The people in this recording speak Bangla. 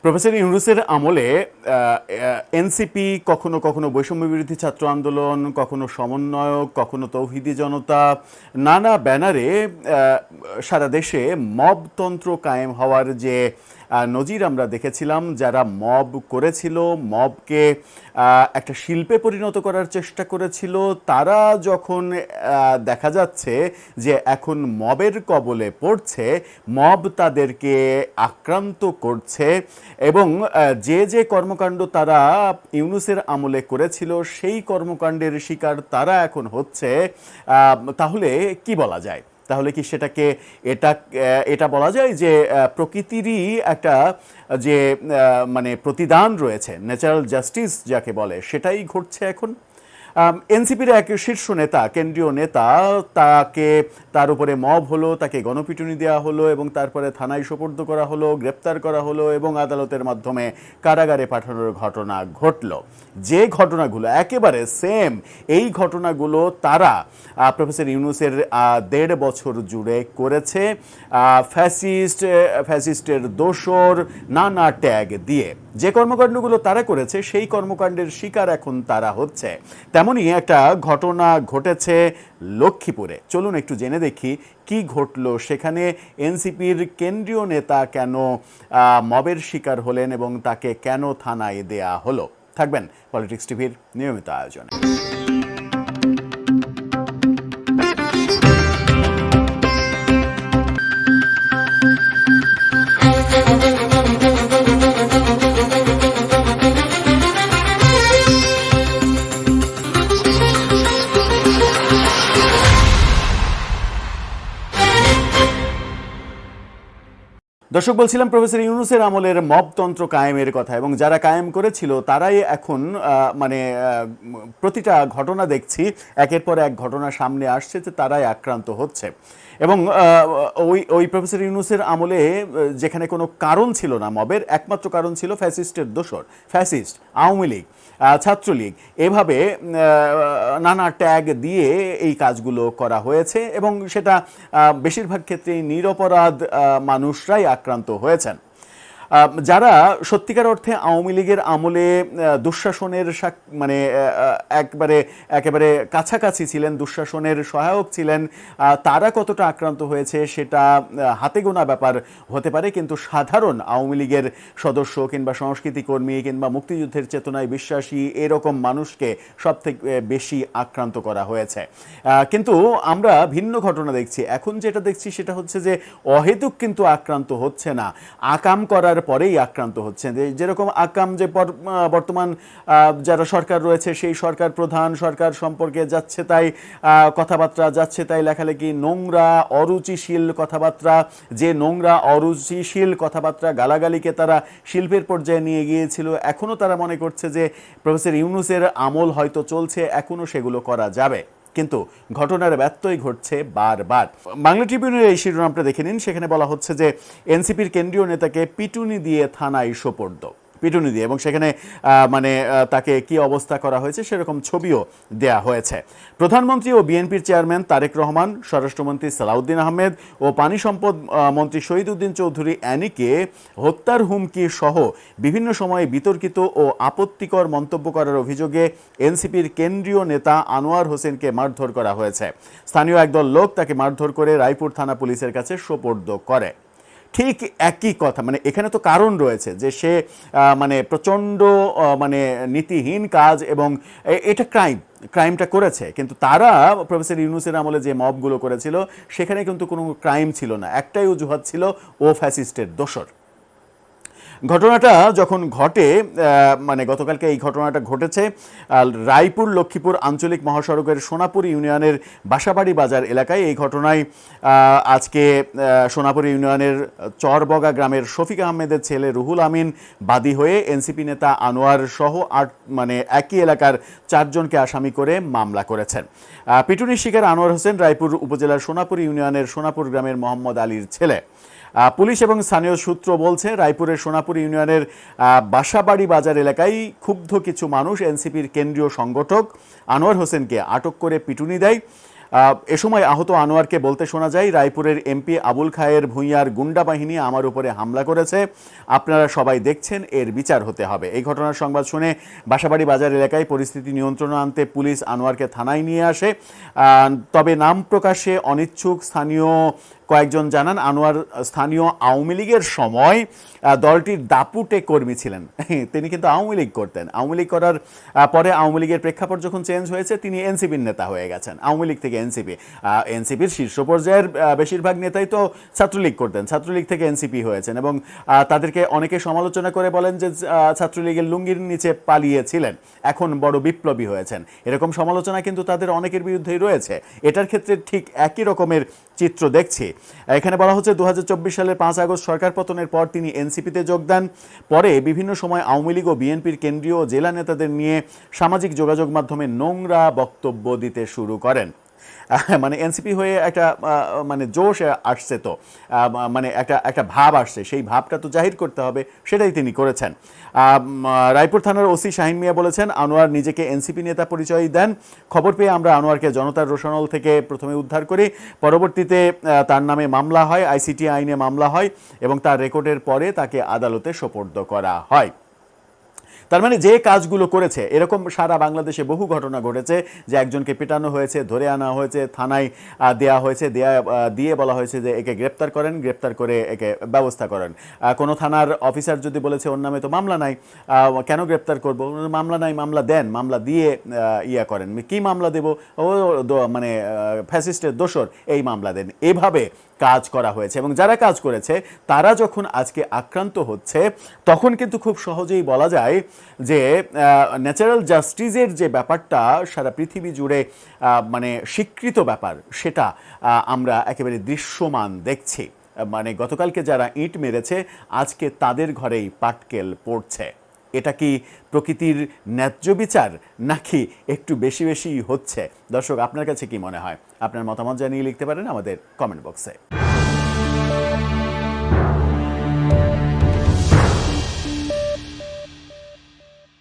প্রফেসর ইউনূসের আমলে এনসিপি কখনো কখনো বৈষম্য বিরোধী ছাত্র আন্দোলন, কখনো সমন্বয়ক, কখনো তৌহিদি জনতা, নানা ব্যানারে সারা দেশে মবতন্ত্র কায়েম হওয়ার যে নজির আমরা দেখেছিলাম। যারা মব করেছিল, মবকে একটা শিল্পে পরিণত করার চেষ্টা করেছিল, তারা যখন দেখা যাচ্ছে যে এখন মবের কবলে পড়ছে, মব তাদেরকে আক্রান্ত করছে এবং যে যে কর্মকাণ্ড তারা ইউনূসের আমলে করেছিল সেই কর্মকাণ্ডের শিকার তারা এখন হচ্ছে, তাহলে কি বলা যায়? তাহলে কি সেটাকে এটা বলা যায় যে প্রকৃতিরই একটা যে মানে প্রতিদান রয়েছে, ন্যাচারাল জাস্টিস যাকে বলে, সেটাই ঘটছে এখন? এনসিপির এক শীর্ষ নেতা, কেন্দ্রীয় নেতা, তার উপরে মব হলো, তাকে গণপিটুনি দেওয়া হলো এবং তারপরে থানায় সোপর্দ করা হলো, গ্রেপ্তার করা হলো এবং আদালতের মাধ্যমে কারাগারে পাঠানোর ঘটনা ঘটল। যে ঘটনাগুলো একেবারে সেম, এই ঘটনাগুলো তারা প্রফেসর ইউনূসের ১.৫ বছর জুড়ে করেছে ফ্যাসিস্টের দোসর নানা ট্যাগ দিয়ে। যে কর্মকাণ্ডগুলো তারা করেছে সেই কর্মকাণ্ডের শিকার এখন তারা হচ্ছে। তেমনই একটা ঘটনা ঘটেছে লক্ষ্মীপুরে। চলুন একটু জেনে দেখি কি ঘটল সেখানে। এনসিপির কেন্দ্রীয় নেতা কেন মবের শিকার হলেন এবং তাকে কেন থানায় দেয়া হলো? থাকবেন পলিটিক্স টিভির নিয়মিত আয়োজনে। দর্শক, বলছিলাম প্রফেসর ইউনূসের আমলের মবতন্ত্র কায়েমের কথা, এবং যারা কায়েম করেছিল তারাই এখন মানে প্রতিটা ঘটনা দেখছি একের পর এক ঘটনা সামনে আসছে যে তারাই আক্রান্ত হচ্ছে। এবং ওই প্রফেসর ইউনূসের আমলে যেখানে কোনো কারণ ছিল না মবের, একমাত্র কারণ ছিল ফ্যাসিস্টের দোসর, ফ্যাসিস্ট, আওয়ামী লীগ, ছাত্রলীগ, এভাবে নানা ট্যাগ দিয়ে এই কাজগুলো করা হয়েছে এবং সেটা বেশিরভাগ ক্ষেত্রেই নিরপরাধ মানুষরাই আক্রান্ত হয়েছেন। যারা সত্যিকার অর্থে আওয়ামী লীগের আমলে দুঃশাসনের মানে একেবারে কাছাকাছি ছিলেন, দুঃশাসনের সহায়ক ছিলেন, তারা কতটা আক্রান্ত হয়েছে সেটা হাতে গোনা ব্যাপার হতে পারে, কিন্তু সাধারণ আওয়ামী লীগের সদস্য কিংবা সংস্কৃতি কর্মী কিংবা মুক্তিযুদ্ধের চেতনায় বিশ্বাসী এরকম মানুষকে সবথেকে বেশি আক্রান্ত করা হয়েছে। কিন্তু আমরা ভিন্ন ঘটনা দেখছি। এখন যেটা দেখছি সেটা হচ্ছে যে অহেতুক কিন্তু আক্রান্ত হচ্ছে না, আকাম করার পরেই আক্রান্ত হচ্ছে। যেরকম আকাম যে বর্তমান যারা সরকার রয়েছে সেই সরকার প্রধান, সরকার সম্পর্কে যাচ্ছে তাই কথাবার্তা, যাচ্ছে তাই লেখালেখি, নোংরা অরুচিশীল কথাবার্তা, যে নোংরা অরুচিশীল কথাবার্তা গালাগালিকে তারা শিল্পের পর্যায়ে নিয়ে গিয়েছিল, এখনও তারা মনে করছে যে প্রফেসর ইউনূসের আমল হয়তো চলছে, এখনও সেগুলো করা যাবে। কিন্তু ঘটনার ব্যত্যয় ঘটছে বারবার। বাংলা ট্রিবিউনের এই শিরোনামটা দেখে নিন। সেখানে বলা হচ্ছে যে এনসিপির কেন্দ্রীয় নেতাকে পিটুনি দিয়ে থানায় সোপর্দ, পিটুনি দিয়ে, এবং সেখানে মানে তাকে কি অবস্থা করা হয়েছে সেরকম ছবিও দেয়া হয়েছে। প্রধানমন্ত্রী ও বিএনপির চেয়ারম্যান তারেক রহমান, স্বরাষ্ট্রমন্ত্রী সালাউদ্দিন আহমেদ ও পানি সম্পদ মন্ত্রী শহীদ উদ্দিন চৌধুরী অ্যানিকে হত্যার হুমকি সহ বিভিন্ন সময়ে বিতর্কিত ও আপত্তিকর মন্তব্য করার অভিযোগে এনসিপির কেন্দ্রীয় নেতা আনোয়ার হোসেনকে মারধর করা হয়েছে। স্থানীয় একদল লোক তাকে মারধর করে রায়পুর থানা পুলিশের কাছে সোপর্দ করে। ঠিক একই কথা, মানে এখানে তো কারণ রয়েছে যে সে মানে প্রচণ্ড মানে নীতিহীন কাজ এবং এটা ক্রাইমটা করেছে, কিন্তু তারা প্রফেসর ইউনূসের আমলে যে মবগুলো করেছিল সেখানে কিন্তু কোনো ক্রাইম ছিল না, একটাই অজুহাত ছিল, ও ফ্যাসিস্টের দোসর। ঘটনাটা যখন ঘটে, মানে গতকালকে এই ঘটনাটা ঘটেছে রায়পুর লক্ষ্মীপুর আঞ্চলিক মহাসড়কের সোনাপুর ইউনিয়নের বাসাবাড়ি বাজার এলাকায়। এই ঘটনায় আজকে সোনাপুর ইউনিয়নের চরবগা গ্রামের শফিক আহমেদের ছেলে রুহুল আমিন বাদী হয়ে এনসিপি নেতা আনোয়ার সহ মানে একই এলাকার 4 জনকে আসামি করে মামলা করেছেন। পিটুনির শিকার আনোয়ার হোসেন রায়পুর উপজেলার সোনাপুর ইউনিয়নের সোনাপুর গ্রামের মোহাম্মদ আলীর ছেলে। পুলিশ এবং স্থানীয় সূত্র বলছে রায়পুরের সোনাপুর ইউনিয়নের বাসাবাড়ি বাজার এলাকায় ক্ষুব্ধ কিছু মানুষ এনসিপির কেন্দ্রীয় সংগঠক আনোয়ার হোসেনকে আটক করে পিটুনি দেয়। এ সময় আহত আনোয়ারকে বলতে শোনা যায়, রায়পুরের এমপি আবুল খায়ের ভূঁইয়ার গুন্ডা বাহিনী আমার উপরে হামলা করেছে, আপনারা সবাই দেখছেন, এর বিচার হতে হবে। এই ঘটনার সংবাদ শুনে বাসাবাড়ি বাজার এলাকায় পরিস্থিতি নিয়ন্ত্রণে আনতে পুলিশ আনোয়ারকে থানায় নিয়ে আসে। তবে নাম প্রকাশে অনিচ্ছুক স্থানীয় কয়েকজন জানান, আনোয়ার স্থানীয় আওয়ামী লীগের সময় দলটির দাপুটে কর্মী ছিলেন। তিনি কিন্তু আওয়ামী লীগ করতেন। আওয়ামী লীগ করার পরে আওয়ামী লীগের প্রেক্ষাপট যখন চেঞ্জ হয়েছে, তিনি এনসিপির নেতা হয়ে গেছেন, আওয়ামী লীগ থেকে এনসিপি। এনসিপির শীর্ষ পর্যায়ের বেশিরভাগ নেতাই তো ছাত্রলীগ করতেন, ছাত্রলীগ থেকে এনসিপি হয়েছেন, এবং তাদেরকে অনেকে সমালোচনা করে বলেন যে ছাত্রলীগের লুঙ্গির নিচে পালিয়েছিলেন, এখন বড় বিপ্লবী হয়েছেন। এরকম সমালোচনা কিন্তু তাদের অনেকের বিরুদ্ধেই রয়েছে। এটার ক্ষেত্রে ঠিক একই রকমের চিত্র দেখছি। এখানে বলা হচ্ছে 2024 সালের 5 আগস্ট সরকার পতনের পর তিনি এনসিপিতে যোগ দেন। পরে বিভিন্ন সময় আওয়ামী লীগ ও বিএনপির কেন্দ্রীয় জেলা নেতাদের নিয়ে সামাজিক যোগাযোগ মাধ্যমে নোংরা বক্তব্য দিতে শুরু করেন। মানে এনসিপি হয়ে একটা মানে জোশ আসছে, তো মানে একটা ভাব আসছে, সেই ভাবটা তো জাহির করতে হবে, সেটাই তিনি করেছেন। রায়পুর থানার ওসি শাহিন মিয়া বলেছেন, আনোয়ার নিজেকে এনসিপি নেতা পরিচয় দেন। খবর পেয়ে আমরা আনোয়ারকে জনতার রোষানল থেকে প্রথমে উদ্ধার করি, পরবর্তীতে তার নামে মামলা হয়, আইসিটি আইনে মামলা হয়, এবং তার রেকর্ডের পরে তাকে আদালতে সোপর্দ করা হয়। তার মানে যে কাজগুলো করেছে, এরকম সারা বাংলাদেশে বহু ঘটনা ঘটেছে যে একজনকে পেটানো হয়েছে, ধরে আনা হয়েছে, থানায় দেয়া হয়েছে, দিয়ে বলা হয়েছে যে একে গ্রেপ্তার করেন, গ্রেপ্তার করে একে ব্যবস্থা করেন। কোনো থানার অফিসার যদি বলেছে ওর নামে তো মামলা নাই, কেন গ্রেপ্তার করব, মামলা নাই, মামলা দেন, মামলা দিয়ে ইয়া করেন, কি মামলা দেব, ও মানে ফ্যাসিস্টের দোসর, এই মামলা দেন। এভাবে কাজ করা হয়েছে, এবং যারা কাজ করেছে তারা যখন আজকে আক্রান্ত হচ্ছে, তখন কিন্তু খুব সহজেই বলা যায় যে ন্যাচারাল জাস্টিসের যে ব্যাপারটা সারা পৃথিবী জুড়ে মানে স্বীকৃত ব্যাপার, সেটা আমরা একেবারে দৃশ্যমান দেখছি। মানে গতকালকে যারা ইট মেরেছে, আজকে তাদের ঘরেই পাটকেল পড়ছে। এটা কি প্রকৃতির ন্যায্য বিচার, নাকি একটু বেশি বেশি হচ্ছে? দর্শক, আপনার কাছে কি মনে হয়? আপনার মতামত জানিয়ে লিখতে পারেন আমাদের কমেন্ট বক্সে।